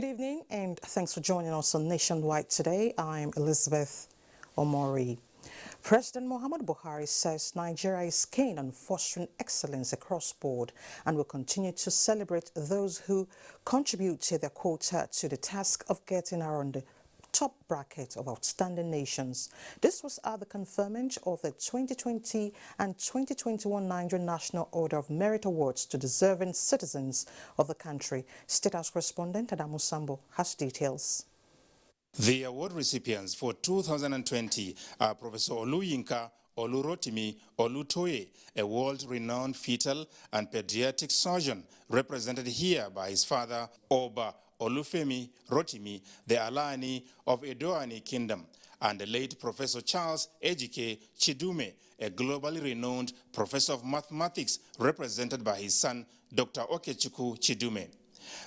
Good evening and thanks for joining us on Nationwide today. I'm Elizabeth Omori. President Muhammadu Buhari says Nigeria is keen on fostering excellence across board and will continue to celebrate those who contribute to their quota to the task of getting around the top bracket of outstanding nations. This was at the conferment of the 2020 and 2021 Nigerian National Order of Merit Awards to deserving citizens of the country. State House correspondent Adamu Sambo has details. The award recipients for 2020 are Professor Oluyinka Olurotimi Olutoye, a world-renowned fetal and pediatric surgeon, represented here by his father, Oba Olufemi Rotimi, the Alani of Edoani Kingdom, and the late Professor Charles Ejike Chidume, a globally renowned professor of mathematics, represented by his son, Dr. Okechukwu Chidume.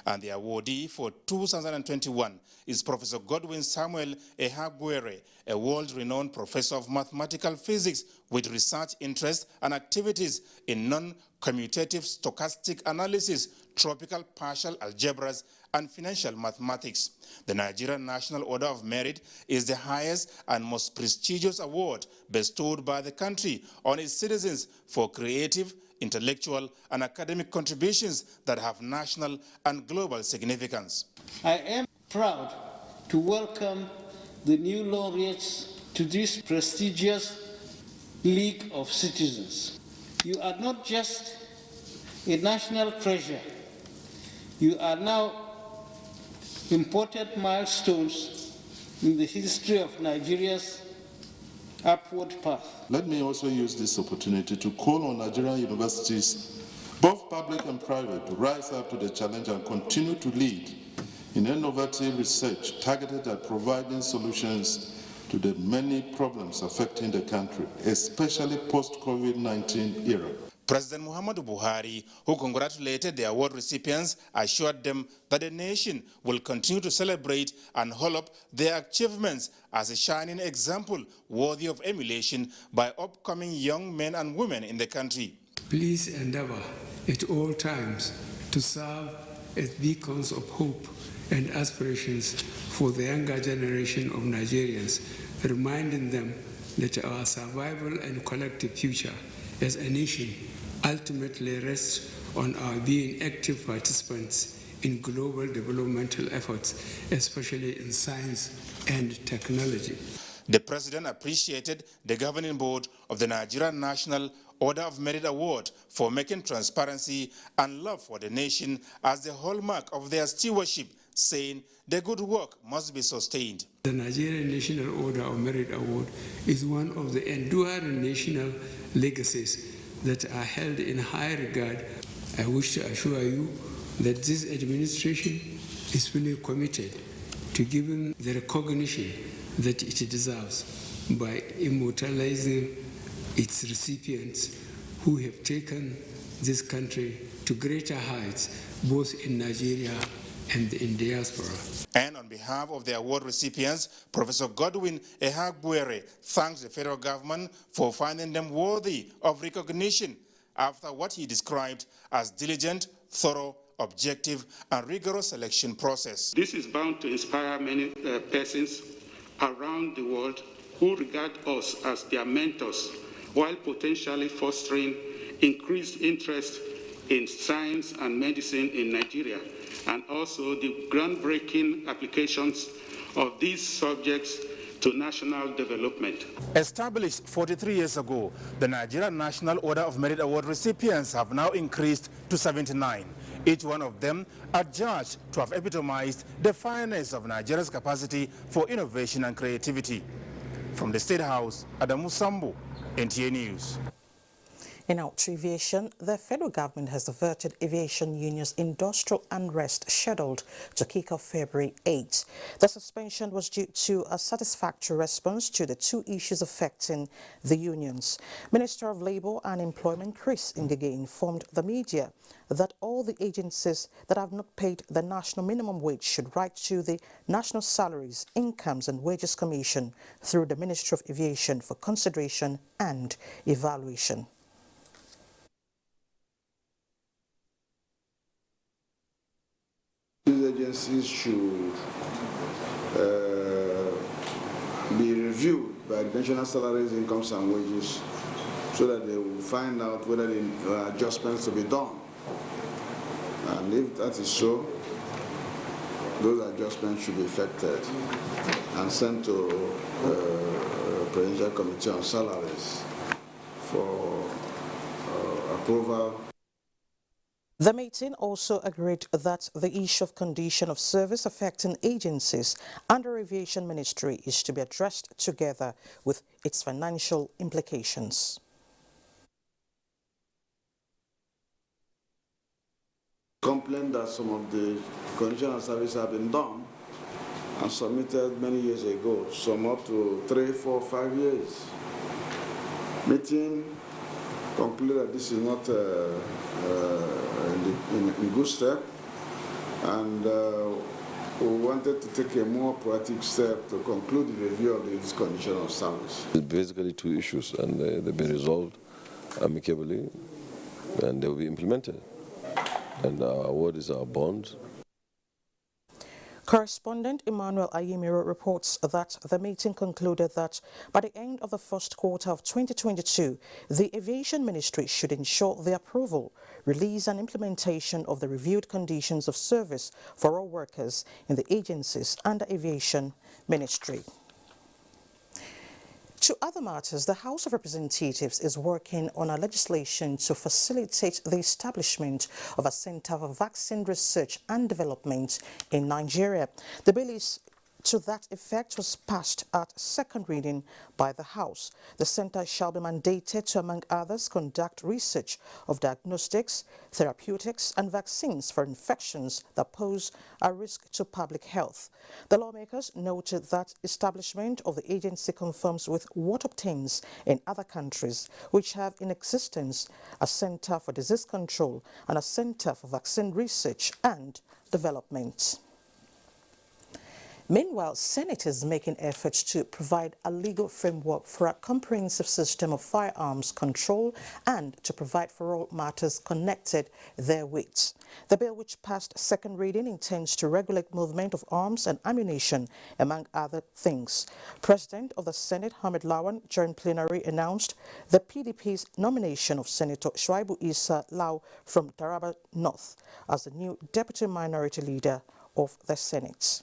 And the awardee for 2021 is Professor Godwin Samuel Ehagwere, a world-renowned professor of mathematical physics with research interests and activities in non-commutative stochastic analysis, tropical partial algebras, and financial mathematics. The Nigerian National Order of Merit is the highest and most prestigious award bestowed by the country on its citizens for creative, intellectual, and academic contributions that have national and global significance. I am proud to welcome the new laureates to this prestigious League of Citizens. You are not just a national treasure, you are now important milestones in the history of Nigeria's upward path. Let me also use this opportunity to call on Nigerian universities, both public and private, to rise up to the challenge and continue to lead in innovative research targeted at providing solutions to the many problems affecting the country, especially post-COVID-19 era. President Muhammadu Buhari, who congratulated the award recipients, assured them that the nation will continue to celebrate and hold up their achievements as a shining example worthy of emulation by upcoming young men and women in the country. Please endeavor at all times to serve as beacons of hope and aspirations for the younger generation of Nigerians, reminding them that our survival and collective future as a nation ultimately rests on our being active participants in global developmental efforts, especially in science and technology. The President appreciated the governing board of the Nigerian National Order of Merit Award for making transparency and love for the nation as the hallmark of their stewardship, saying the good work must be sustained. The Nigerian National Order of Merit Award is one of the enduring national legacies that are held in high regard. I wish to assure you that this administration is fully committed to giving the recognition that it deserves by immortalizing its recipients who have taken this country to greater heights, both in Nigeria and in diaspora. And on behalf of the award recipients, Professor Godwin Ehagwere thanks the federal government for finding them worthy of recognition after what he described as diligent, thorough, objective, and rigorous selection process. This is bound to inspire many persons around the world who regard us as their mentors, while potentially fostering increased interest in science and medicine in Nigeria, and also the groundbreaking applications of these subjects to national development. Established 43 years ago, the Nigerian National Order of Merit Award recipients have now increased to 79. Each one of them adjudged to have epitomized the fineness of Nigeria's capacity for innovation and creativity. From the State House, Adamu Sambo, NTA News. In out aviation, the federal government has averted aviation unions' industrial unrest scheduled to kick off February 8. The suspension was due to a satisfactory response to the two issues affecting the unions. Minister of Labour and Employment Chris Ngige informed the media that all the agencies that have not paid the national minimum wage should write to the National Salaries, Incomes and Wages Commission through the Ministry of Aviation for consideration and evaluation. These agencies should be reviewed by the National Salaries, Incomes and Wages so that they will find out whether there are adjustments to be done. And if that is so, those adjustments should be effected and sent to Presidential Committee on Salaries for approval. The meeting also agreed that the issue of condition of service affecting agencies under Aviation Ministry is to be addressed together with its financial implications. Complaint that some of the condition of service have been done and submitted many years ago, some up to 3, 4, 5 years. Meeting concluded that this is not in good step, and we wanted to take a more proactive step to conclude the review of this condition of service. It's basically two issues, and they've been resolved amicably, and they will be implemented. And our award is our bond. Correspondent Emmanuel Ayimiro reports that the meeting concluded that by the end of the first quarter of 2022, the Aviation Ministry should ensure the approval, release and implementation of the reviewed conditions of service for all workers in the agencies under Aviation Ministry. To other matters, the House of Representatives is working on a legislation to facilitate the establishment of a Center for Vaccine Research and Development in Nigeria. The bill to that effect was passed at second reading by the House. The center shall be mandated to, among others, conduct research of diagnostics, therapeutics and vaccines for infections that pose a risk to public health. The lawmakers noted that establishment of the agency conforms with what obtains in other countries, which have in existence a Center for Disease Control and a Center for Vaccine Research and Development. Meanwhile, Senate is making efforts to provide a legal framework for a comprehensive system of firearms control and to provide for all matters connected therewith. The bill, which passed second reading, intends to regulate movement of arms and ammunition, among other things. President of the Senate, Hamid Lawan, during plenary announced the PDP's nomination of Senator Shuaibu Issa Lau from Taraba North as the new Deputy Minority Leader of the Senate.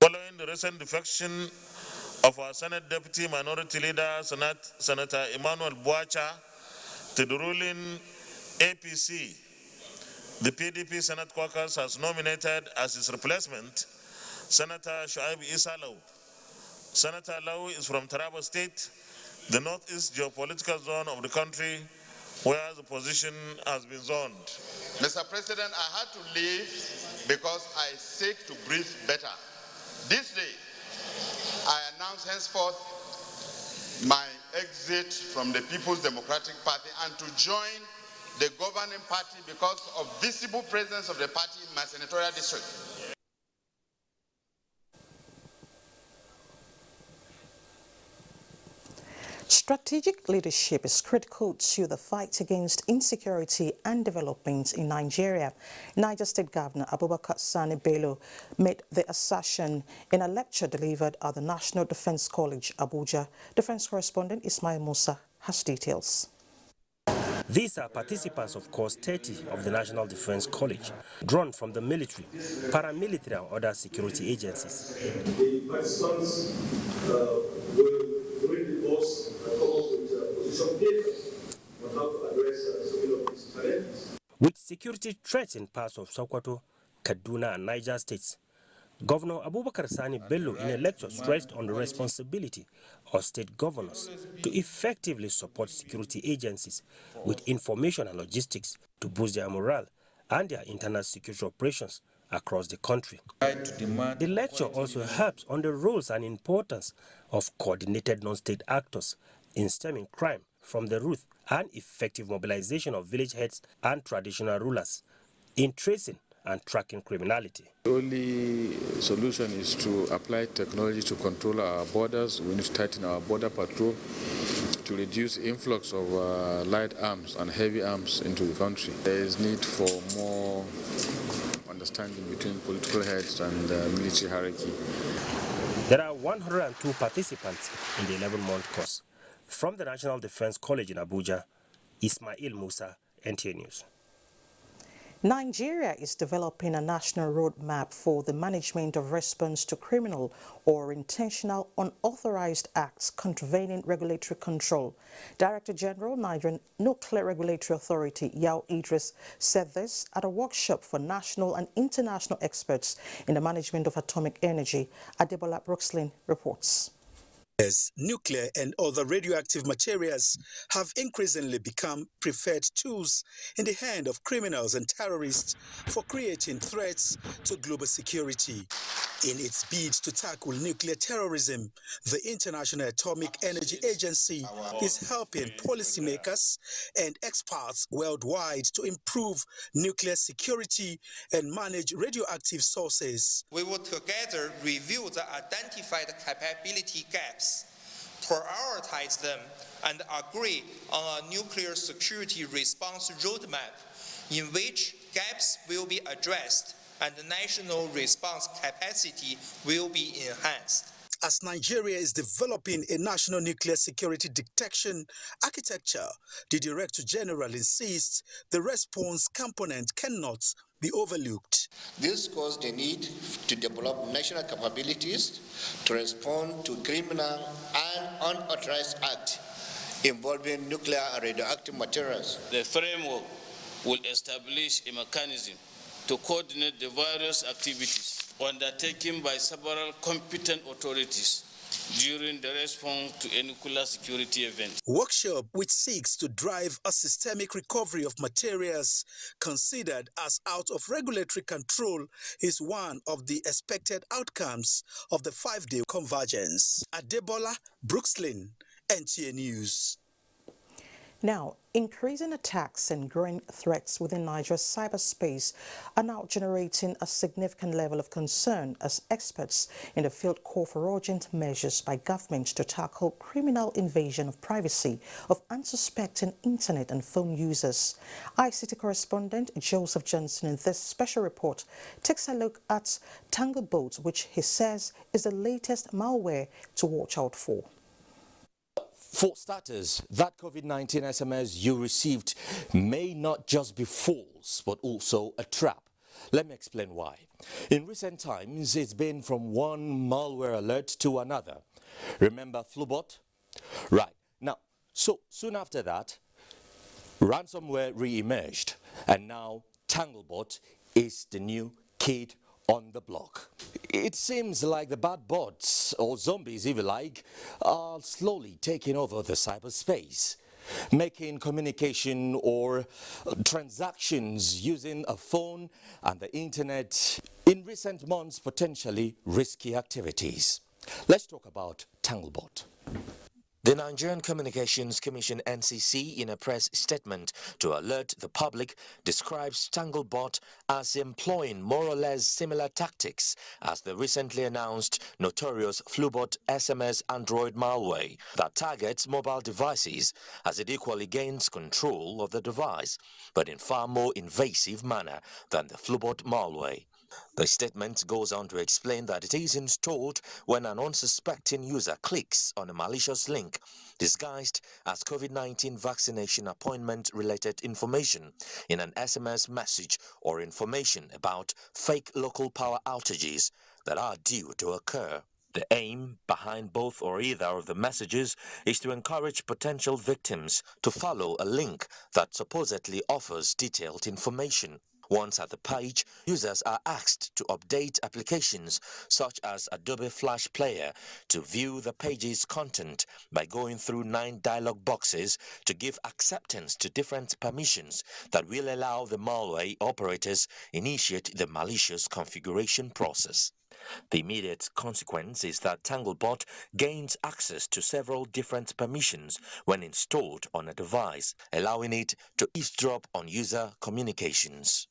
Following the recent defection of our Senate Deputy Minority Leader, Senator Emmanuel Buacha, to the ruling APC, the PDP Senate caucus has nominated as his replacement Senator Shuaibu Issa Lau. Senator Lau is from Taraba State, the northeast geopolitical zone of the country, where the position has been zoned. Mr. President, I had to leave because I seek to breathe better. This day, I announce henceforth my exit from the People's Democratic Party and to join the governing party because of visible presence of the party in my senatorial district. Strategic leadership is critical to the fight against insecurity and development in Nigeria. Niger State Governor Abubakar Sani Bello made the assertion in a lecture delivered at the National Defense College, Abuja. Defense correspondent Ismail Musa has details. These are participants of Course 30 of the National Defense College, drawn from the military, paramilitary and other security agencies. The participants will, during the course, come up with position papers on how to address some of these challenges. With security threats in parts of Sokoto, Kaduna and Niger states, Governor Abubakar Sani Bello in a lecture stressed on the responsibility of state governors to effectively support security agencies with information and logistics to boost their morale and their internal security operations across the country. The lecture also helps on the roles and importance of coordinated non-state actors in stemming crime from the root and effective mobilization of village heads and traditional rulers in tracing and tracking criminality. The only solution is to apply technology to control our borders. We need to tighten our border patrol to reduce influx of light arms and heavy arms into the country. There is need for more understanding between political heads and military hierarchy. There are 102 participants in the 11-month course. From the National Defense College in Abuja, Ismail Musa, NTA News. Nigeria is developing a national roadmap for the management of response to criminal or intentional unauthorized acts contravening regulatory control. Director General, Nigerian Nuclear Regulatory Authority, Yao Idris, said this at a workshop for national and international experts in the management of atomic energy. Adebola Brooksland reports. As nuclear and other radioactive materials have increasingly become preferred tools in the hand of criminals and terrorists for creating threats to global security. In its bid to tackle nuclear terrorism, the International Atomic Energy Agency is helping policymakers and experts worldwide to improve nuclear security and manage radioactive sources. We will together review the identified capability gaps, prioritize them, and agree on a nuclear security response roadmap in which gaps will be addressed and the national response capacity will be enhanced. As Nigeria is developing a national nuclear security detection architecture, the Director General insists the response component cannot be overlooked. This caused the need to develop national capabilities to respond to criminal and unauthorized acts involving nuclear and radioactive materials. The framework will establish a mechanism to coordinate the various activities undertaken by several competent authorities during the response to a nuclear security event. Workshop which seeks to drive a systemic recovery of materials considered as out of regulatory control is one of the expected outcomes of the 5-day convergence. Adebola Brooksland, NTA News. Now, increasing attacks and growing threats within Nigeria's cyberspace are now generating a significant level of concern as experts in the field call for urgent measures by government to tackle criminal invasion of privacy of unsuspecting internet and phone users. ICT correspondent Joseph Johnson in this special report takes a look at Tanglebot, which he says is the latest malware to watch out for. For starters, that COVID-19 SMS you received may not just be false, but also a trap. Let me explain why. In recent times, it's been from one malware alert to another. Remember Flubot? Right. Now, so soon after that, ransomware re-emerged, and now Tanglebot is the new kid on the block. It seems like the bad bots, or zombies if you like, are slowly taking over the cyberspace, making communication or transactions using a phone and the internet in recent months potentially risky activities. Let's talk about Tanglebot. The Nigerian Communications Commission (NCC), in a press statement to alert the public, describes Tanglebot as employing more or less similar tactics as the recently announced notorious Flubot SMS Android malware that targets mobile devices, as it equally gains control of the device, but in far more invasive manner than the Flubot malware. The statement goes on to explain that it is installed when an unsuspecting user clicks on a malicious link disguised as COVID-19 vaccination appointment-related information in an SMS message or information about fake local power outages that are due to occur. The aim behind both or either of the messages is to encourage potential victims to follow a link that supposedly offers detailed information. Once at the page, users are asked to update applications such as Adobe Flash Player to view the page's content by going through 9 dialog boxes to give acceptance to different permissions that will allow the malware operators initiate the malicious configuration process. The immediate consequence is that Tanglebot gains access to several different permissions when installed on a device, allowing it to eavesdrop on user communications.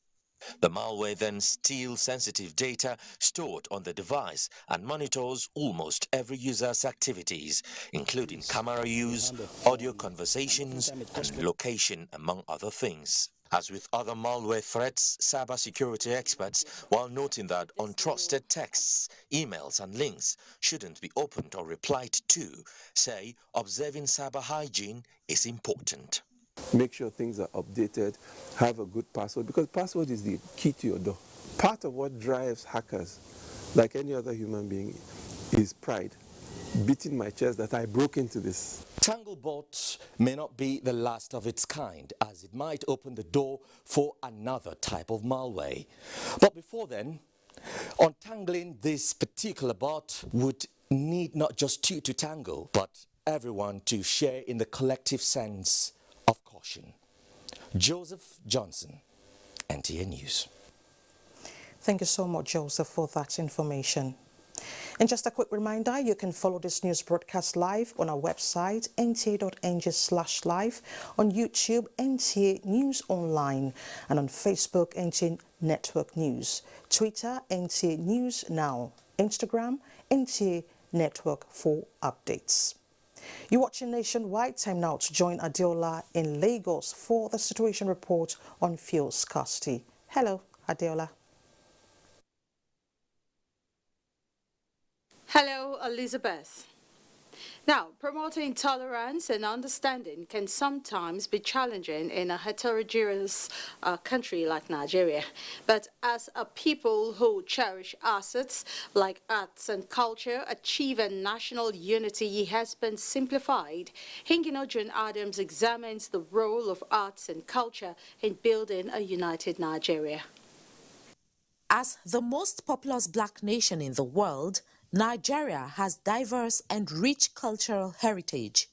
The malware then steals sensitive data stored on the device and monitors almost every user's activities, including camera use, audio conversations, and location, among other things. As with other malware threats, cybersecurity experts, while noting that untrusted texts, emails, and links shouldn't be opened or replied to, say observing cyber hygiene is important. Make sure things are updated, have a good password, because password is the key to your door. Part of what drives hackers, like any other human being, is pride. Beating my chest that I broke into this. Tanglebot may not be the last of its kind, as it might open the door for another type of malware. But before then, untangling this particular bot would need not just you to tangle, but everyone to share in the collective sense of caution. Joseph Johnson, NTA News. Thank you so much, Joseph, for that information. And just a quick reminder, you can follow this news broadcast live on our website, nta.ng/live, on YouTube, NTA News Online, and on Facebook, NTA Network News, Twitter, NTA News Now, Instagram, NTA Network for updates. You're watching Nationwide. Time now to join Adeola in Lagos for the situation report on fuel scarcity. Hello, Adeola. Hello, Elizabeth. Now, promoting tolerance and understanding can sometimes be challenging in a heterogeneous country like Nigeria. But as a people who cherish assets like arts and culture, achieving national unity has been simplified. Hingino John Adams examines the role of arts and culture in building a united Nigeria. As the most populous black nation in the world, Nigeria has diverse and rich cultural heritage.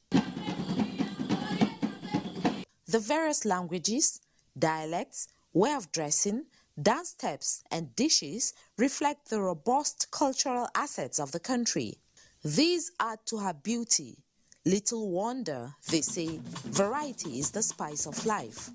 The various languages, dialects, way of dressing, dance steps, and dishes reflect the robust cultural assets of the country. These add to her beauty. Little wonder, they say, variety is the spice of life.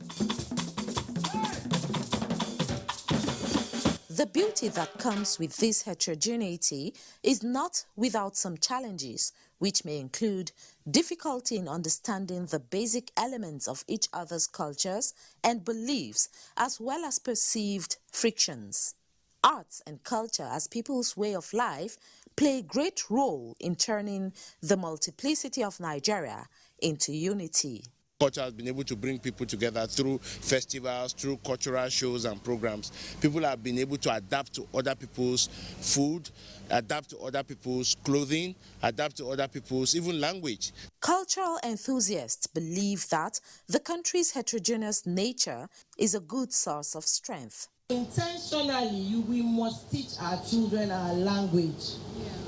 The beauty that comes with this heterogeneity is not without some challenges, which may include difficulty in understanding the basic elements of each other's cultures and beliefs, as well as perceived frictions. Arts and culture as people's way of life play a great role in turning the multiplicity of Nigeria into unity. Culture has been able to bring people together through festivals, through cultural shows and programs. People have been able to adapt to other people's food, adapt to other people's clothing, adapt to other people's even language. Cultural enthusiasts believe that the country's heterogeneous nature is a good source of strength. Intentionally, we must teach our children our language.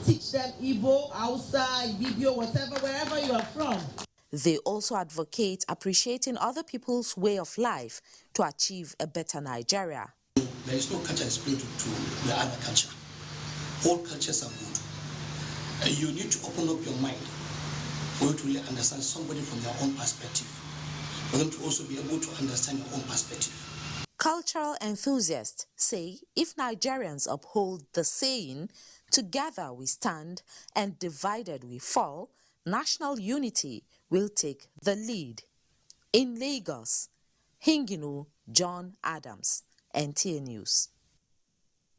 Teach them Igbo, Hausa, Ibibio, whatever, wherever you are from. They also advocate appreciating other people's way of life to achieve a better Nigeria. There is no culture exclusive to the other culture. All cultures are good. And you need to open up your mind for you to really understand somebody from their own perspective, for them to also be able to understand your own perspective. Cultural enthusiasts say if Nigerians uphold the saying, together we stand and divided we fall, national unity will take the lead. In Lagos, Hingino John Adams, NTA News.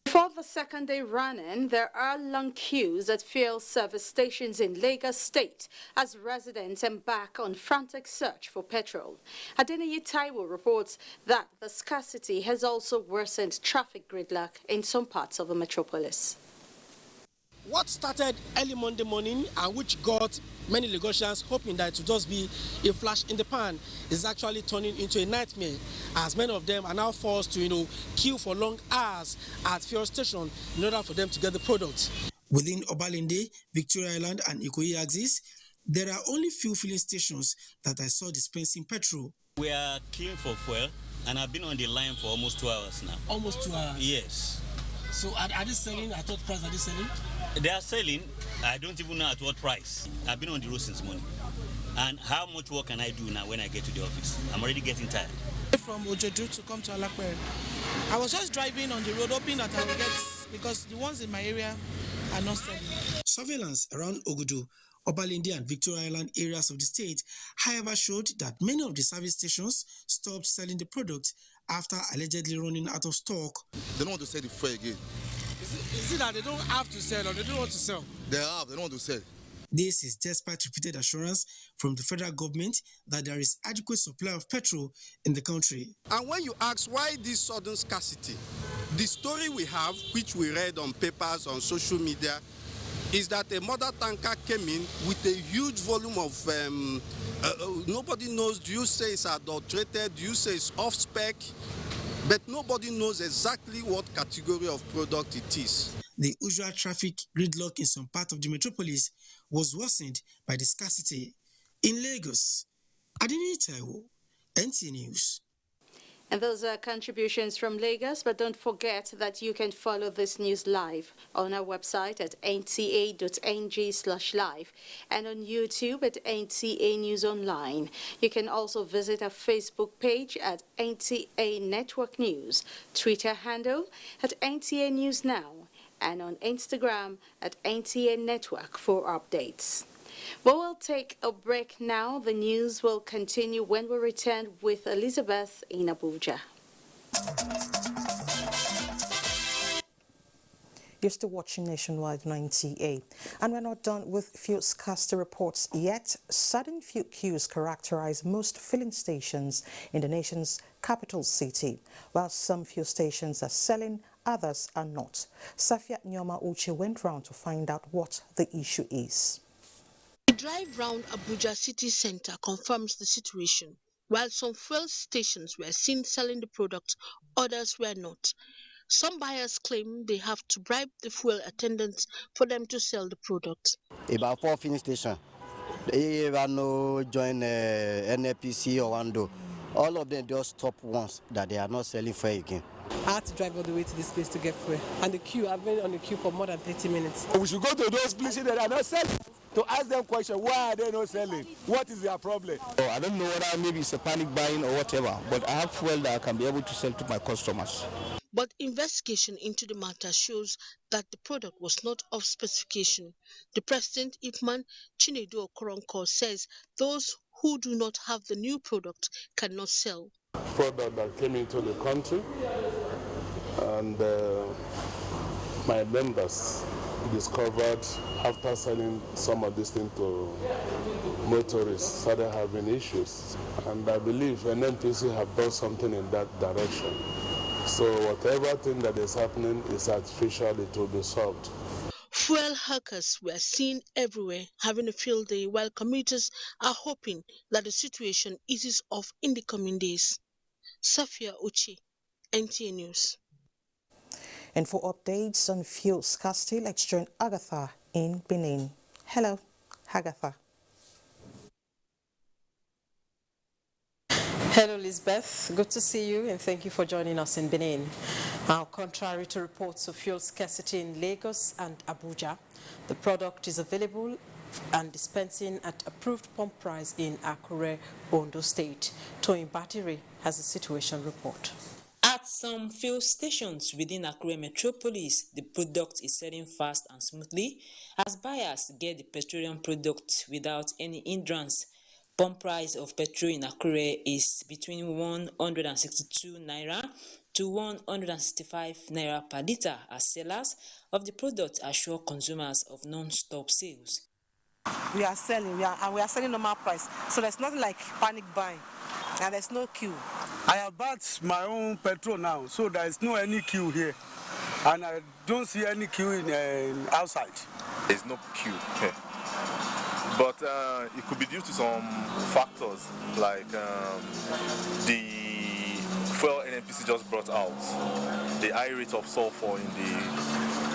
For the second day running, there are long queues at fuel service stations in Lagos State as residents embark on frantic search for petrol. Adeniyi Taiwo reports that the scarcity has also worsened traffic gridlock in some parts of the metropolis. What started early Monday morning and which got many Lagosians hoping that it would just be a flash in the pan is actually turning into a nightmare, as many of them are now forced to, queue for long hours at fuel station in order for them to get the product. Within Obalende, Victoria Island and Ikoyi axis, there are only few filling stations that I saw dispensing petrol. We are queuing for fuel and I've been on the line for almost 2 hours now. Almost 2 hours? Yes. So are they selling? At what price are they selling? They are selling. I don't even know at what price. I've been on the road since morning. And how much work can I do now when I get to the office? I'm already getting tired. From Ojedu to come to Alakwere. I was just driving on the road hoping that I will get, because the ones in my area are not selling. Surveillance around Ogudu, Obalindi and Victoria Island areas of the state, however, showed that many of the service stations stopped selling the product after allegedly running out of stock. They don't want to sell the fuel again. Is it that they don't have to sell or they don't want to sell? They don't want to sell. This is despite repeated assurance from the federal government that there is adequate supply of petrol in the country. And when you ask why this sudden scarcity, the story we have, which we read on papers, on social media, is that a mother tanker came in with a huge volume of, nobody knows, do you say it's adulterated, do you say it's off-spec, but nobody knows exactly what category of product it is. The usual traffic gridlock in some part of the metropolis was worsened by the scarcity. In Lagos, Adini Taiwo, NTA News. And those are contributions from Lagos, but don't forget that you can follow this news live on our website at nta.ng/live and on YouTube at NTA News Online. You can also visit our Facebook page at NTA Network News, Twitter handle at NTA News Now, and on Instagram at NTA Network for updates. Well, we'll take a break now. The news will continue when we return with Elizabeth in Abuja. You're still watching Nationwide 98, and we're not done with fuel scarcity reports yet. Sudden fuel queues characterize most filling stations in the nation's capital city. While some fuel stations are selling, others are not. Safia Nyoma Uche went round to find out what the issue is. The drive round Abuja city centre confirms the situation. While some fuel stations were seen selling the product, others were not. Some buyers claim they have to bribe the fuel attendants for them to sell the product. About 4 filling stations. They no join NAPC or Wando. All of them just stop once that they are not selling fuel again. I had to drive all the way to this place to get fuel. And the queue, I've been on the queue for more than 30 minutes. We should go to those places that are not selling to ask them questions. Why are they not selling? What is their problem? Oh, I don't know whether maybe it's a panic buying or whatever, but I have fuel that I can be able to sell to my customers. But investigation into the matter shows that the product was not of specification. The president, Ipman Chinedu Okoronko, says those who do not have the new product cannot sell. Product that came into the country, and my members discovered after selling some of these things to motorists started having issues, and I believe NNPC have done something in that direction. So whatever thing that is happening is artificial, it will be solved. Fuel hawkers were seen everywhere having a field day, while commuters are hoping that the situation eases off in the coming days. Safia Uchi, NTA News. And for updates on fuel scarcity, let's join Agatha in Benin. Hello, Agatha. Hello, Elizabeth. Good to see you, and thank you for joining us in Benin. Now, contrary to reports of fuel scarcity in Lagos and Abuja, the product is available and dispensing at approved pump price in Akure, Ondo State. Toyin Batiri has a situation report. At some fuel stations within Akure metropolis, the product is selling fast and smoothly as buyers get the petroleum product without any hindrance. Pump price of petrol in Akure is between 162 naira to 165 naira per litre as sellers of the product assure consumers of non-stop sales. We are selling, we are selling normal price. So there's nothing like panic buying, and there's no queue. I have bought my own petrol now, so there is no any queue here, and I don't see any queue in outside. There's no queue here, but it could be due to some factors like the fuel NNPC just brought out, the high rate of sulfur in the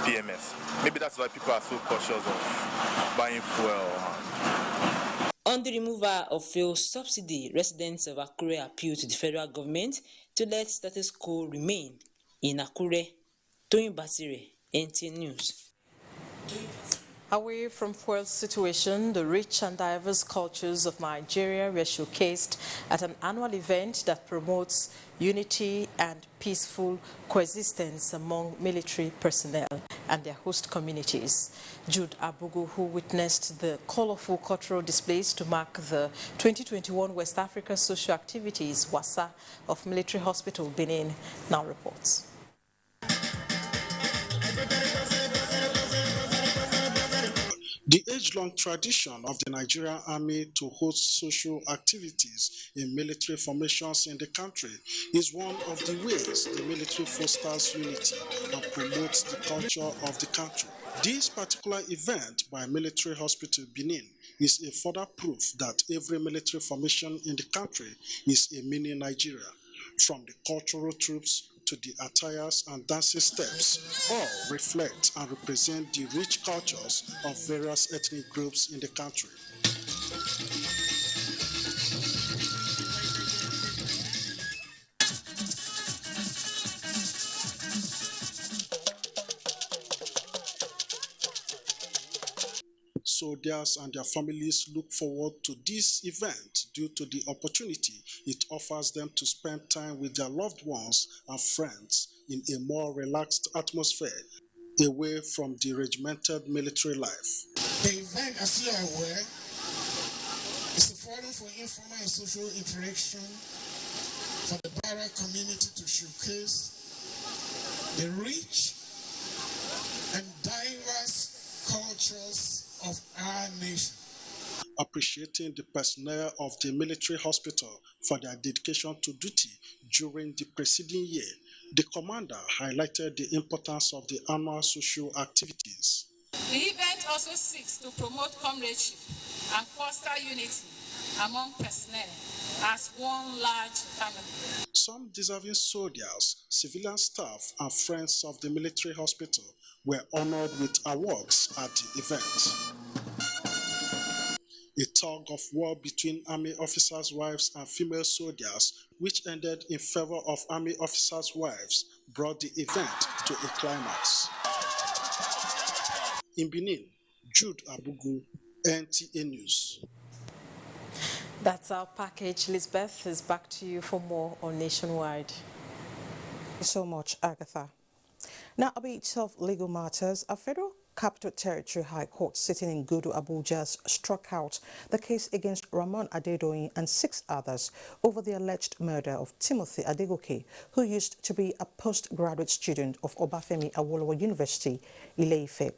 PMS. Maybe that's why people are so cautious of buying fuel. On the removal of fuel subsidy, residents of Akure appeal to the federal government to let status quo remain. In Akure, Toyin Batire, NTA News. Away from fuel situation, the rich and diverse cultures of Nigeria were showcased at an annual event that promotes unity and peaceful coexistence among military personnel and their host communities. Jude Abugu, who witnessed the colorful cultural displays to mark the 2021 West Africa Social Activities WASA of Military Hospital, Benin, now reports. The age-long tradition of the Nigerian Army to host social activities in military formations in the country is one of the ways the military fosters unity and promotes the culture of the country. This particular event by Military Hospital Benin is a further proof that every military formation in the country is a mini Nigeria, from the cultural troops to the attires and dancing steps, all reflect and represent the rich cultures of various ethnic groups in the country. Soldiers and their families look forward to this event due to the opportunity it offers them to spend time with their loved ones and friends in a more relaxed atmosphere, away from the regimented military life. The event, as you are aware, is a forum for informal and social interaction for the barrack community to showcase the rich and diverse cultures of our nation. Appreciating the personnel of the military hospital for their dedication to duty during the preceding year, the commander highlighted the importance of the annual social activities. The event also seeks to promote comradeship and foster unity among personnel as one large family. Some deserving soldiers, civilian staff, and friends of the military hospital were honored with awards at the event. A tug of war between army officers' wives and female soldiers, which ended in favor of army officers' wives, brought the event to a climax. In Benin, Jude Abugu, NTA News. That's our package. Lisbeth is back to you for more on Nationwide. Thank you so much, Agatha. Now, a bit of legal matters. A federal Capital Territory High Court sitting in Gudu, Abuja, struck out the case against Ramon Adedoyin and 6 others over the alleged murder of Timothy Adegoke, who used to be a postgraduate student of Obafemi Awolowo University, Ile-Ife.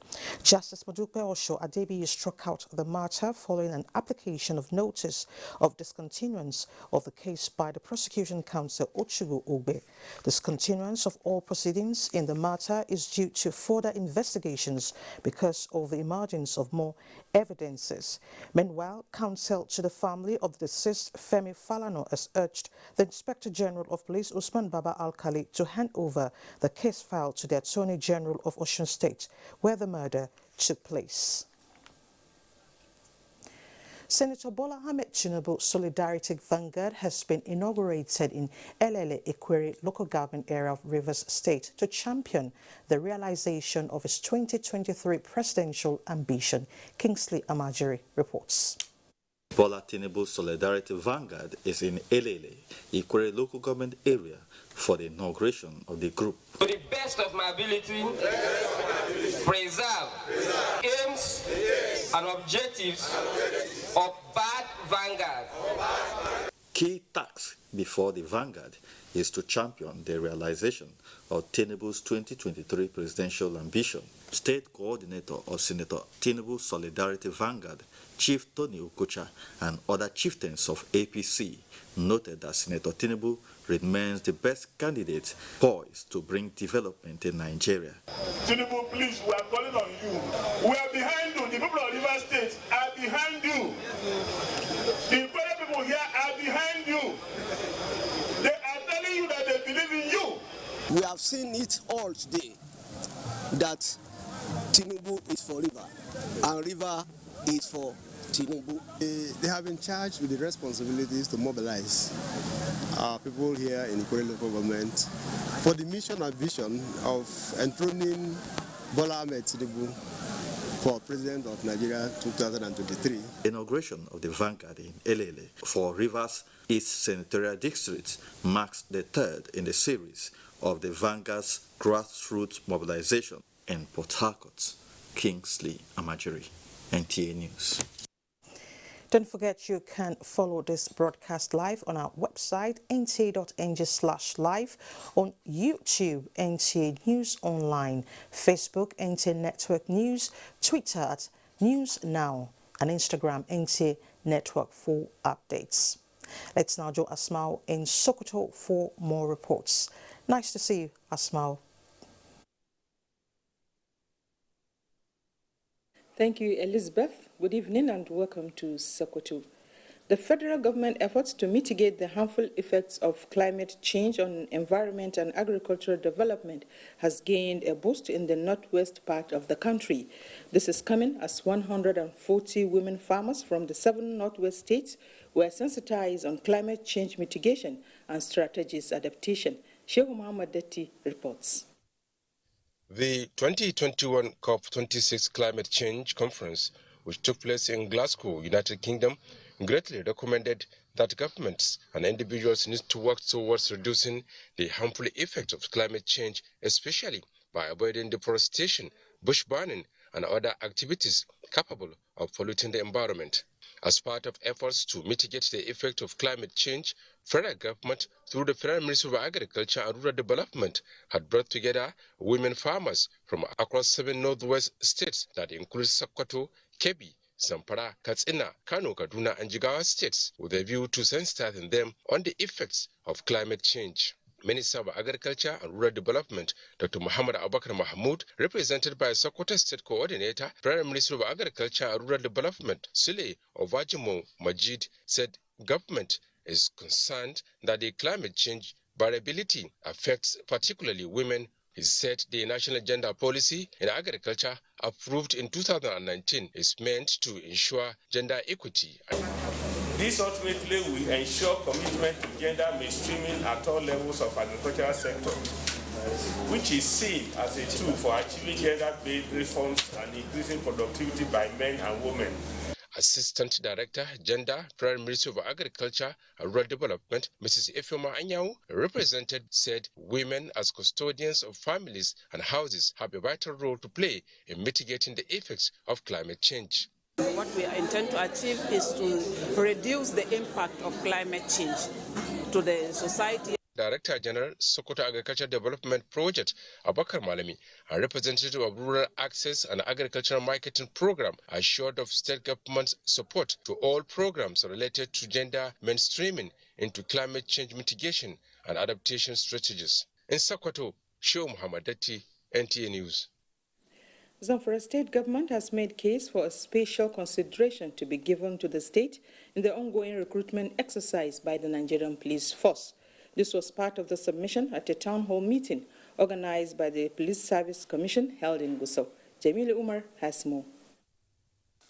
Justice Modupe Osho Adebiyi struck out the matter following an application of notice of discontinuance of the case by the prosecution counsel Ochugu Ogbe. Discontinuance of all proceedings in the matter is due to further investigations because of the emergence of more evidences. Meanwhile, counsel to the family of the deceased Femi Falana has urged the Inspector General of Police Usman Baba Alkali to hand over the case file to the Attorney General of Osun State, where the murder took place. Senator Bola Ahmed Tinubu Solidarity Vanguard has been inaugurated in Elele Ikwere local government area of Rivers State to champion the realization of his 2023 presidential ambition. Kingsley Amajiri reports. Bola Tinubu Solidarity Vanguard is in Elele Ikwere local government area for the inauguration of the group. To the best of my ability, preserve aims and objectives of bad Vanguard. Key task before the Vanguard is to champion the realization of Tinubu's 2023 presidential ambition. State Coordinator of Senator Tinubu Solidarity Vanguard, Chief Tony Okocha, and other chieftains of APC noted that Senator Tinubu remains the best candidate poised to bring development in Nigeria. Tinubu, please, we are calling on you. We are behind you. The people of Rivers State are behind you. The Ikwere people here are behind you. They are telling you that they believe in you. We have seen it all today that Tinubu is for River and River is for Tinubu. They have been charged with the responsibilities to mobilize our people here in Ikwere local government for the mission and vision of enthroning Bola Ahmed Tinubu for President of Nigeria 2023. Inauguration of the Vanguard in Elele for Rivers East Senatorial District marks the third in the series of the Vanguard's grassroots mobilization in Port Harcourt. Kingsley Amajiri, NTA News. Don't forget you can follow this broadcast live on our website nta.ng/live, on YouTube NTA News Online, Facebook NTA Network News, Twitter at News Now, and Instagram NTA Network for updates. Let's now join Asmao in Sokoto for more reports. Nice to see you, Asmao. Thank you, Elizabeth. Good evening and welcome to Sokoto. The federal government efforts to mitigate the harmful effects of climate change on environment and agricultural development has gained a boost in the northwest part of the country. This is coming as 140 women farmers from the 7 northwest states were sensitized on climate change mitigation and strategies adaptation. Shehu Muhammad Detti reports. The 2021 COP26 Climate Change Conference, which took place in Glasgow, United Kingdom, greatly recommended that governments and individuals need to work towards reducing the harmful effects of climate change, especially by avoiding deforestation, bush burning, and other activities capable of polluting the environment. As part of efforts to mitigate the effect of climate change, federal government, through the Federal Ministry of Agriculture and Rural Development, had brought together women farmers from across 7 northwest states that include Sokoto, Kebbi, Zamfara, Katsina, Kano, Kaduna, and Jigawa states, with a view to sensitizing them on the effects of climate change. Minister of Agriculture and Rural Development, Dr. Muhammad Abubakar Mahmoud, represented by Sokoto State Coordinator, Prime Minister of Agriculture and Rural Development, Sule Ovajimo Majid, said government is concerned that the climate change variability affects particularly women. He said the National Gender Policy in Agriculture, approved in 2019, is meant to ensure gender equity. This ultimately will ensure commitment to gender mainstreaming at all levels of agricultural sector, which is seen as a tool for achieving gender-based reforms and increasing productivity by men and women. Assistant Director, Gender, Prime Minister of Agriculture and Rural Development, Mrs. Ifeoma Anyau, represented, said women as custodians of families and houses have a vital role to play in mitigating the effects of climate change. What we intend to achieve is to reduce the impact of climate change to the society. Director General, Sokoto Agriculture Development Project, Abakar Malami, and representative of Rural Access and Agricultural Marketing Program, assured of state government's support to all programs related to gender mainstreaming into climate change mitigation and adaptation strategies. In Sokoto, Shehu Muhammad Detti, NTA News. Zamfara state government has made case for a special consideration to be given to the state in the ongoing recruitment exercise by the Nigerian police force. This was part of the submission at a town hall meeting organized by the Police Service Commission held in Gusau. Jamila Umar has more.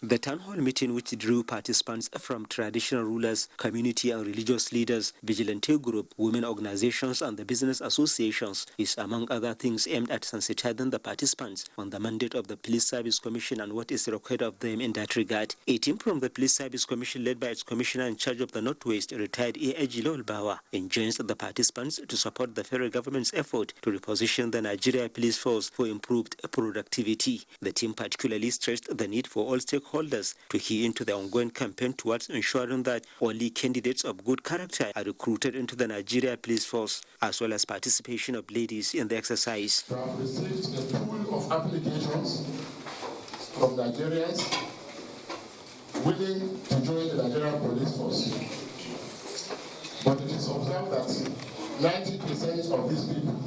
The town hall meeting, which drew participants from traditional rulers, community and religious leaders, vigilante group, women organizations and the business associations, is among other things aimed at sensitizing the participants on the mandate of the Police Service Commission and what is required of them in that regard. A team from the Police Service Commission, led by its commissioner in charge of the Northwest, retired AIG Lol Bawa, enjoins the participants to support the federal government's effort to reposition the Nigeria Police Force for improved productivity. The team particularly stressed the need for all stakeholders to key into the ongoing campaign towards ensuring that only candidates of good character are recruited into the Nigeria Police Force, as well as participation of ladies in the exercise. We have received a pool of applications from Nigerians willing to join the Nigerian Police Force. But it is observed that 90% of these people,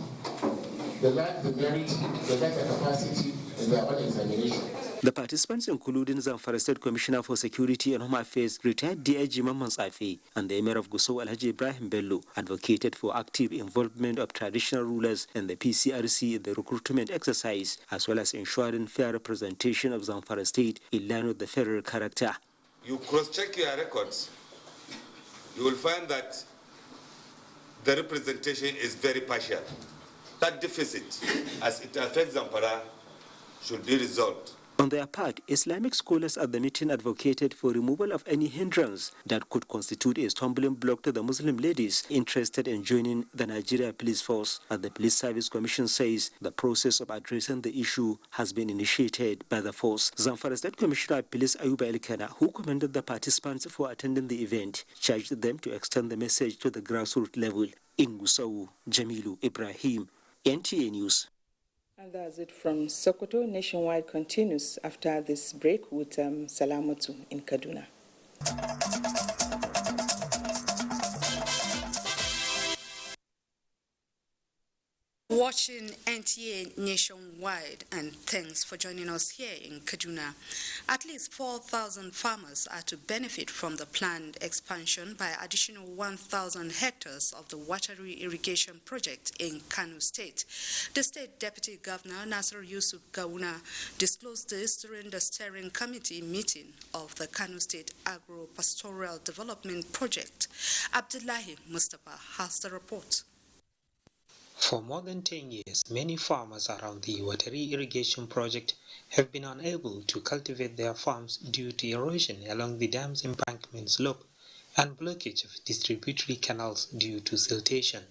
they lack the merit, they lack the capacity in their own examination. The participants, including Zamfara State Commissioner for Security and Home Affairs, retired DIG Mamman Safi, and the Emir of Gusau Alhaji Ibrahim Bello, advocated for active involvement of traditional rulers and the PCRC in the recruitment exercise, as well as ensuring fair representation of Zamfara State in line with the federal character. You cross-check your records, you will find that the representation is very partial. That deficit, as it affects Zamfara, should be resolved. On their part, Islamic scholars at the meeting advocated for removal of any hindrance that could constitute a stumbling block to the Muslim ladies interested in joining the Nigeria Police Force. As the Police Service Commission says, the process of addressing the issue has been initiated by the force. Zamfara State Commissioner of Police Ayuba Elkana, who commended the participants for attending the event, charged them to extend the message to the grassroots level. In Gusau, Jamilu Ibrahim, NTA News. And that's it from Sokoto. Nationwide continues after this break with Salamatu in Kaduna. Watching NTA Nationwide, and thanks for joining us here in Kaduna. At least 4,000 farmers are to benefit from the planned expansion by additional 1,000 hectares of the watery irrigation project in Kano State. The State Deputy Governor Nasir Yusuf Gawuna disclosed this during the steering committee meeting of the Kano State Agro-Pastoral Development Project. Abdullahi Mustafa has the report. For more than 10 years, many farmers around the watery irrigation project have been unable to cultivate their farms due to erosion along the dam's embankment slope and blockage of distributary canals due to siltation.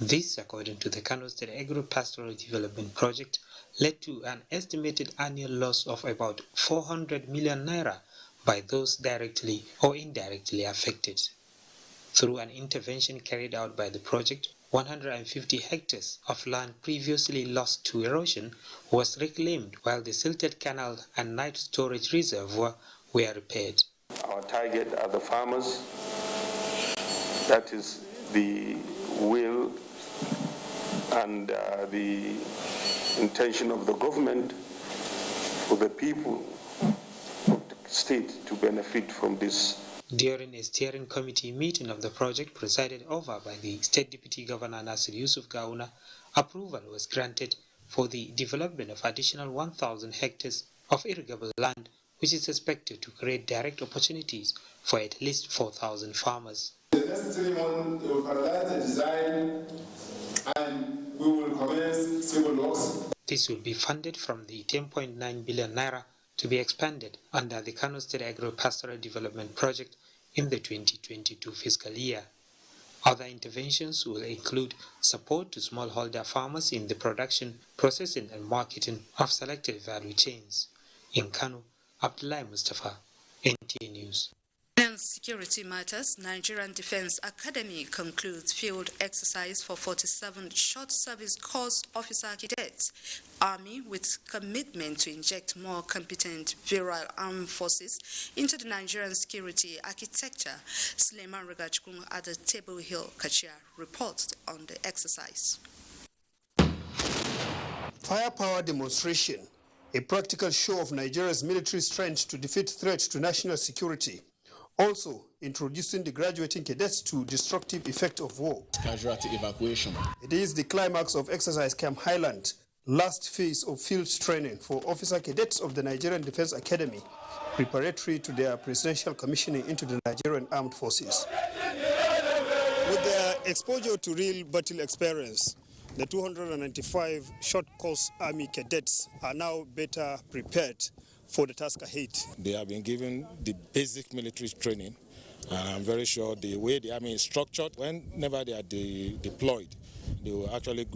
This, according to the Kano State Agro-Pastoral Development Project, led to an estimated annual loss of about 400 million naira by those directly or indirectly affected. Through an intervention carried out by the project, 150 hectares of land previously lost to erosion was reclaimed, while the silted canal and night storage reservoir were repaired. Our target are the farmers. That is the will and the intention of the government for the people of the state to benefit from this. During a steering committee meeting of the project presided over by the State Deputy Governor Nasir Yusuf Gawuna, approval was granted for the development of additional 1,000 hectares of irrigable land, which is expected to create direct opportunities for at least 4,000 farmers. The next 3 months, we will finalize the design and we will commence civil works. This will be funded from the 10.9 billion naira to be expanded under the Kano State Agro-Pastoral Development Project in the 2022 fiscal year. Other interventions will include support to smallholder farmers in the production, processing and marketing of selected value chains. In Kano, Abdullahi Mustafa, NTA News. In security matters, Nigerian Defense Academy concludes field exercise for 47 short service course officer cadets. Army with commitment to inject more competent virile armed forces into the Nigerian security architecture. Suleiman Regachkun at the Table Hill, Kachia, reports on the exercise. Firepower demonstration, a practical show of Nigeria's military strength to defeat threats to national security. Also, introducing the graduating cadets to destructive effect of war. Casualty evacuation. It is the climax of Exercise Camp Highland, last phase of field training for officer cadets of the Nigerian Defense Academy, preparatory to their presidential commissioning into the Nigerian Armed Forces. With their exposure to real battle experience, the 295 short course Army cadets are now better prepared for the task ahead. They have been given the basic military training, and I'm very sure the way the Army is structured, whenever they are deployed, they will actually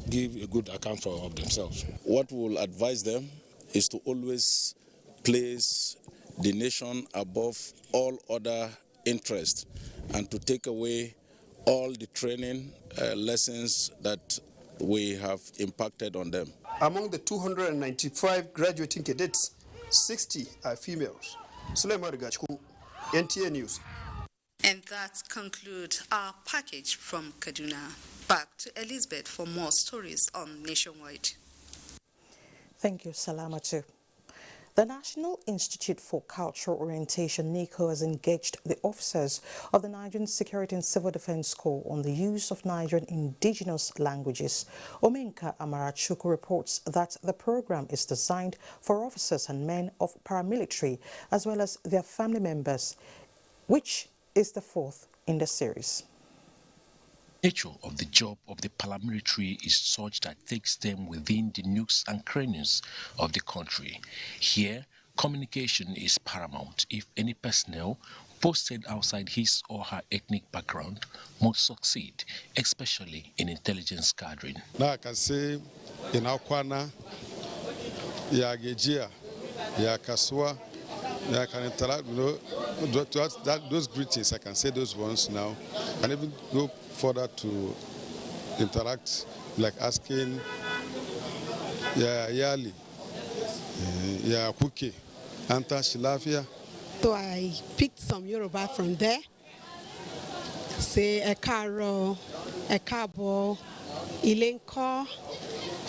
give a good account of themselves. What we'll advise them is to always place the nation above all other interests and to take away all the training lessons that we have impacted on them. Among the 295 graduating cadets, 60 are females. Suleiman Regachkun, NTA News. And that concludes our package from Kaduna. Back to Elizabeth for more stories on Nationwide. Thank you, Salamatu. The National Institute for Cultural Orientation, NICO, has engaged the officers of the Nigerian Security and Civil Defense Corps on the use of Nigerian indigenous languages. Omenka Amarachuku reports that the program is designed for officers and men of paramilitary as well as their family members, which is the fourth in the series. nature of the job of the paramilitary is such that it takes them within the nooks and crannies of the country. Here, communication is paramount if any personnel posted outside his or her ethnic background must succeed, especially in intelligence gathering. Now I can say in Akwana, ya Gejia, ya Kasua, I can interact, those greetings, I can say those ones now. And even go further to interact, like asking, ya Yali, ya Kuke, Anta Shilafia. So I picked some Yoruba from there. Say Ekaro, Ekabo, Ilenko,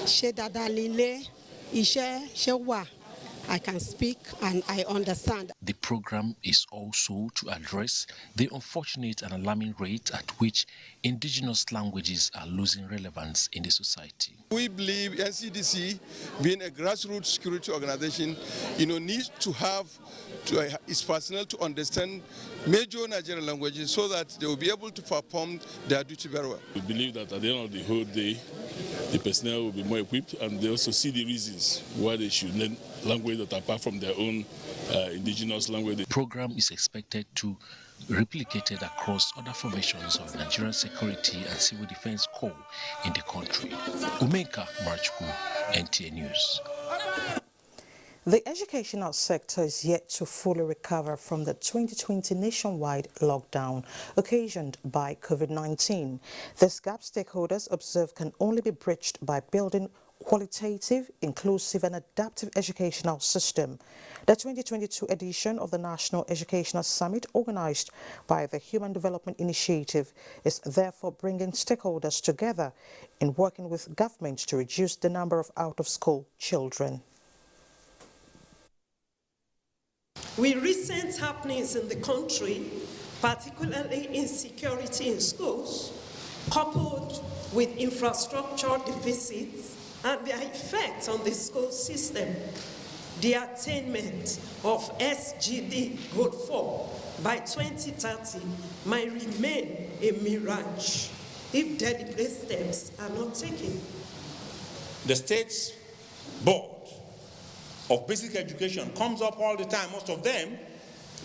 Shedadalile, Ishe, Shewa. I can speak and I understand. The program is also to address the unfortunate and alarming rate at which indigenous languages are losing relevance in the society. We believe NCDC, being a grassroots security organization, needs to have its personnel to understand major Nigerian languages so that they will be able to perform their duty very well. We believe that at the end of the whole day, the personnel will be more equipped, and they also see the reasons why they should learn language that apart from their own indigenous language. The program is expected to replicated across other formations of Nigerian Security and Civil Defense Corps in the country. Umeka Marchku, NTA News. The educational sector is yet to fully recover from the 2020 nationwide lockdown occasioned by COVID-19. This gap, stakeholders observe, can only be bridged by building qualitative, inclusive and adaptive educational system. The 2022 edition of the National Educational Summit, organized by the Human Development Initiative, is therefore bringing stakeholders together in working with government to reduce the number of out-of-school children. With recent happenings in the country, particularly insecurity in schools, coupled with infrastructure deficits and their effects on the school system, the attainment of SGD Goal 4 by 2030 might remain a mirage if deliberate steps are not taken. The state's board of basic education comes up all the time, most of them,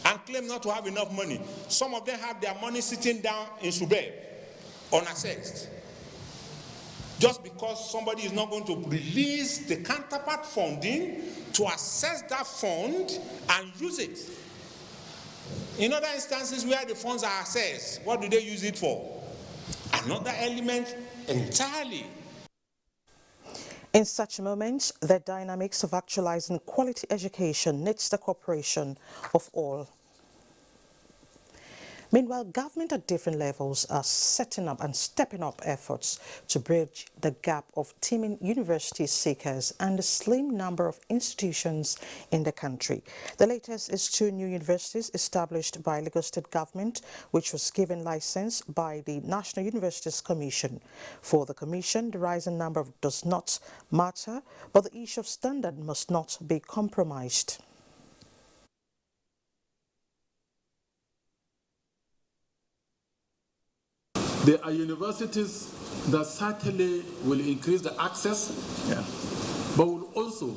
and claim not to have enough money. Some of them have their money sitting down in Subeb, unassessed. Just because somebody is not going to release the counterpart funding to assess that fund and use it. In other instances where the funds are assessed, what do they use it for? Another element entirely. In such moments, the dynamics of actualizing quality education needs the cooperation of all. Meanwhile, government at different levels are setting up and stepping up efforts to bridge the gap of teeming university seekers and the slim number of institutions in the country. The latest is 2 new universities established by Lagos State government, which was given license by the National Universities Commission. For the Commission, the rising number does not matter, but the issue of standard must not be compromised. There are universities that certainly will increase the access, but will also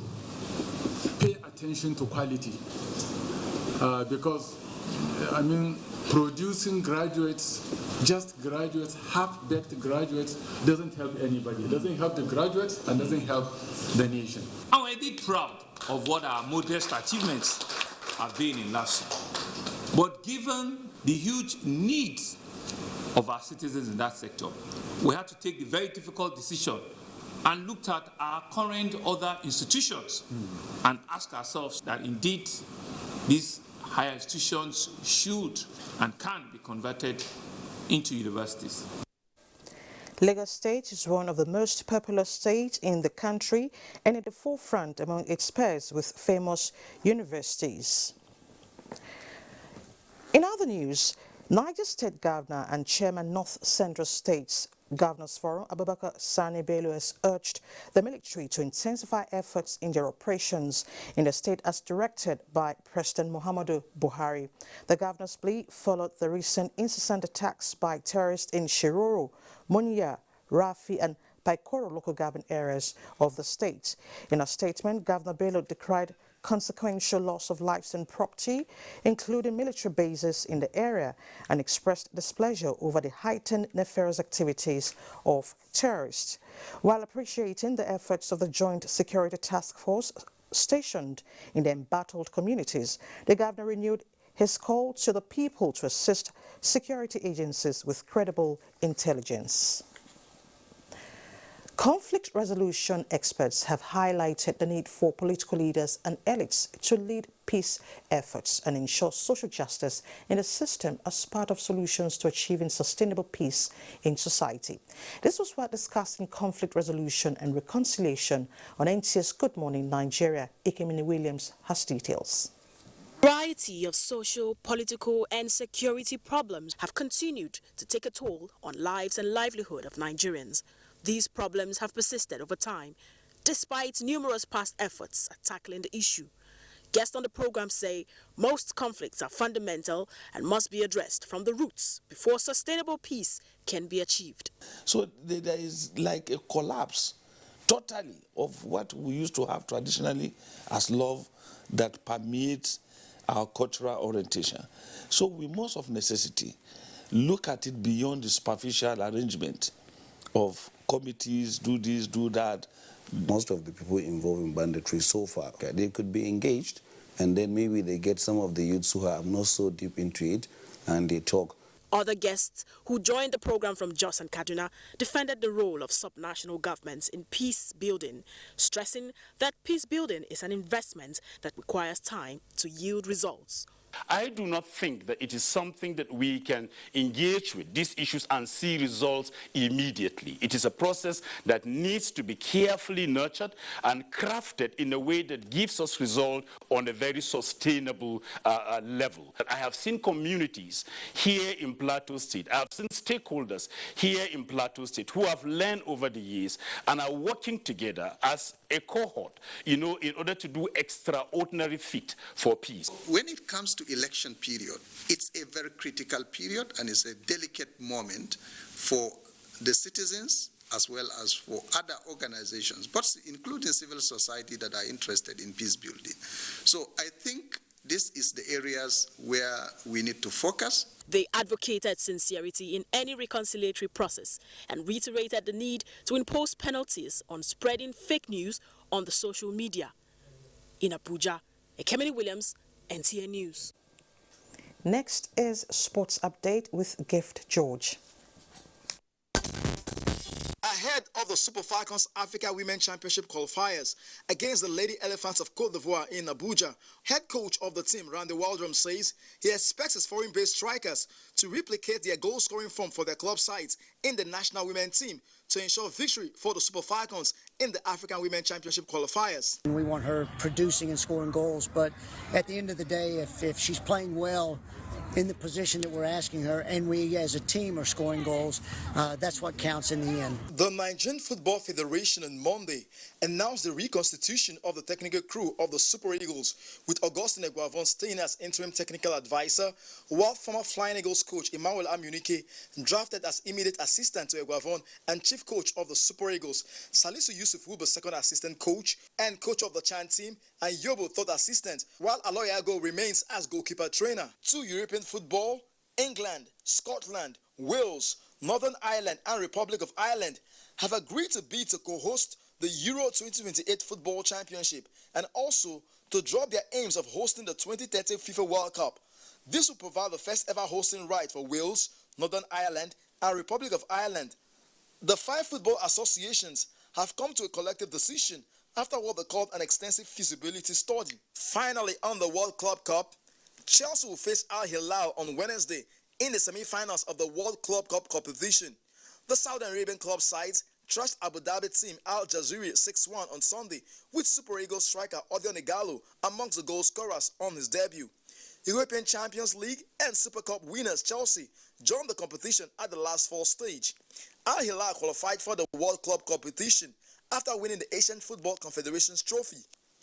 pay attention to quality. Because, producing graduates, just graduates, half-baked graduates, doesn't help anybody. It doesn't help the graduates and doesn't help the nation. I'm indeed proud of what our modest achievements have been in last year. But given the huge needs of our citizens in that sector, we had to take the very difficult decision and looked at our current other institutions and ask ourselves that indeed these higher institutions should and can be converted into universities. Lagos State is one of the most populous states in the country and at the forefront among its peers with famous universities. In other news, Niger State Governor and Chairman North Central States Governors Forum, Abubakar Sani Bello has urged the military to intensify efforts in their operations in the state as directed by President Muhammadu Buhari. The governor's plea followed the recent incessant attacks by terrorists in Shiroro, Munya, Rafi and Paikoro local government areas of the state. In a statement, Governor Bello decried consequential loss of lives and property, including military bases in the area, and expressed displeasure over the heightened nefarious activities of terrorists. While appreciating the efforts of the Joint Security Task Force stationed in the embattled communities, the governor renewed his call to the people to assist security agencies with credible intelligence. Conflict resolution experts have highlighted the need for political leaders and elites to lead peace efforts and ensure social justice in the system as part of solutions to achieving sustainable peace in society. This was while discussing conflict resolution and reconciliation on NTS Good Morning Nigeria. Ikemini Williams has details. A variety of social, political and security problems have continued to take a toll on lives and livelihood of Nigerians. These problems have persisted over time, despite numerous past efforts at tackling the issue. Guests on the program say most conflicts are fundamental and must be addressed from the roots before sustainable peace can be achieved. So there is like a collapse totally of what we used to have traditionally as love that permeates our cultural orientation. So we must of necessity look at it beyond the superficial arrangement of committees, do this, do that. Most of the people involved in banditry so far, they could be engaged, and then maybe they get some of the youths who are not so deep into it, and they talk. Other guests who joined the program from Jos and Kaduna defended the role of subnational governments in peace building, stressing that peace building is an investment that requires time to yield results. I do not think that it is something that we can engage with these issues and see results immediately. It is a process that needs to be carefully nurtured and crafted in a way that gives us result on a very sustainable level. I have seen communities here in Plateau State, I have seen stakeholders here in Plateau State who have learned over the years and are working together as a cohort, in order to do extraordinary feat for peace. When it comes to election period, it's a very critical period and it's a delicate moment for the citizens as well as for other organizations, but including civil society that are interested in peace building. So I think this is the areas where we need to focus. They advocated sincerity in any reconciliatory process and reiterated the need to impose penalties on spreading fake news on the social media. In Abuja, Ekemini Williams, NTN News. Next is Sports Update with Gift George. Ahead of the Super Falcons Africa Women Championship qualifiers against the Lady Elephants of Cote d'Ivoire in Abuja, head coach of the team, Randy Waldrum, says he expects his foreign-based strikers to replicate their goal-scoring form for their club sides in the national women team to ensure victory for the Super Falcons in the African Women Championship qualifiers. We want her producing and scoring goals, but at the end of the day, if she's playing well in the position that we're asking her, and we as a team are scoring goals, that's what counts in the end. The Nigerian Football Federation on Monday announced the reconstitution of the technical crew of the Super Eagles, with Augustine Eguavon staying as interim technical advisor, while former Flying Eagles coach Emmanuel Amunike drafted as immediate assistant to Eguavon and chief coach of the Super Eagles. Salisu Yusuf will be second assistant coach and coach of the Chan team, and Yobo third assistant, while Aloy Ago remains as goalkeeper trainer. 2 European football, England, Scotland, Wales, Northern Ireland and Republic of Ireland have agreed to bid to co-host the Euro 2028 Football Championship and also to drop their aims of hosting the 2030 FIFA World Cup. This will provide the first ever hosting right for Wales, Northern Ireland and Republic of Ireland. The 5 football associations have come to a collective decision after what they called an extensive feasibility study. Finally, on the World Club Cup, Chelsea will face Al Hilal on Wednesday in the semi-finals of the World Club Cup competition. The Saudi Arabian club sides trashed Abu Dhabi team Al Jazeera 6-1 on Sunday, with Super Eagles striker Odion Igalo amongst the goal scorers on his debut. European Champions League and Super Cup winners Chelsea joined the competition at the last 4 stage. Al Hilal qualified for the World Club competition after winning the Asian Football Confederation's trophy.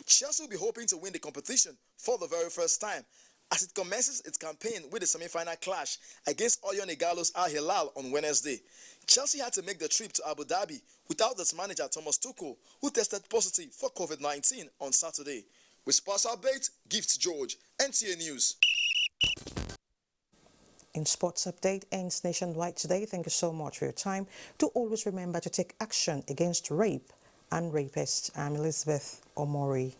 Chelsea will be hoping to win the competition for the very first time as it commences its campaign with a semi-final clash against Oyo Negalo's Al Hilal on Wednesday. Chelsea had to make the trip to Abu Dhabi without its manager Thomas Tuchel, who tested positive for COVID-19 on Saturday. With sports update, Gift George, NTA News. In Sports Update ends nationwide today. Thank you so much for your time. Do always remember to take action against rape and rapists. I'm Elizabeth Omori.